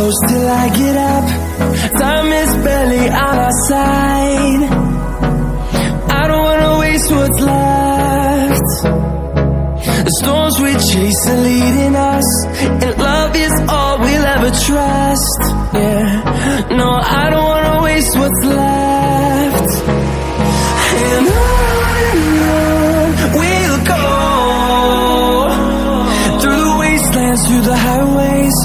close till I get up. Time is barely on our side. I don't wanna waste what's left. The storms we chase are leading us, and love is all we'll ever trust. Yeah, no, I don't wanna waste what's left. And on we'll go, through the wastelands, through the highways,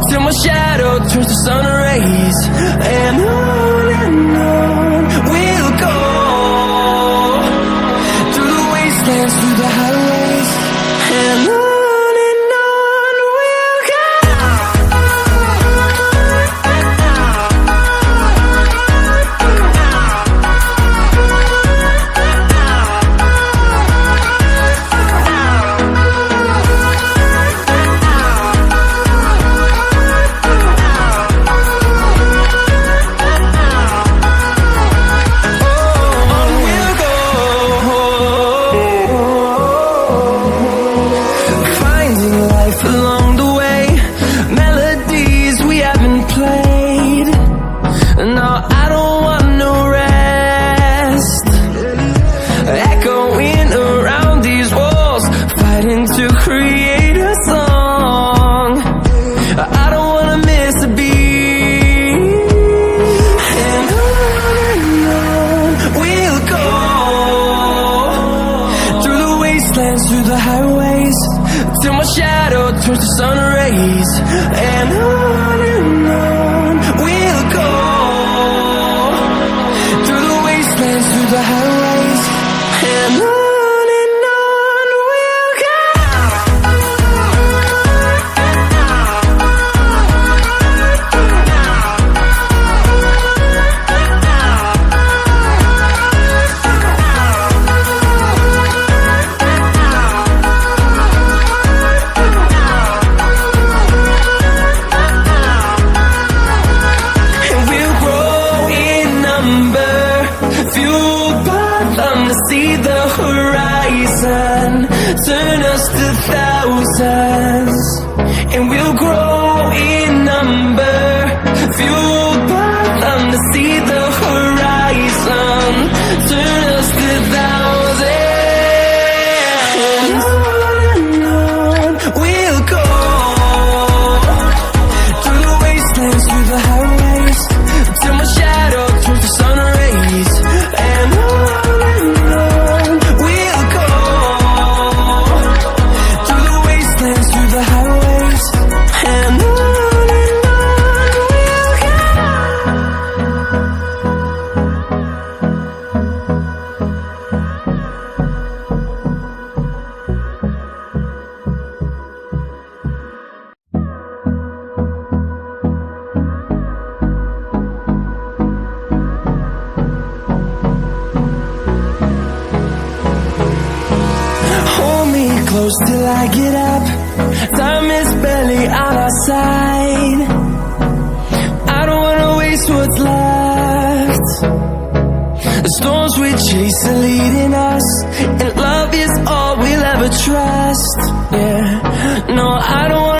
till my shadow turns to sun rays. And on we'll go, through the wastelands, through the highways, and on we'll go. To create a song, I don't wanna miss a beat. And on we'll go, through the wastelands, through the highways, till my shadow turns to sun rays. And on we'll go, through the wastelands, through the highways, and on. See the horizon, turn us to thousands, and we'll grow in number, fueled by them to see the horizon, turn us to thousands. And on we'll go, through the wastelands, through the highways, till my shadow turns to sun rays. And on close till I get up. Time is barely on our side. I don't wanna waste what's left. The storms we chase are leading us.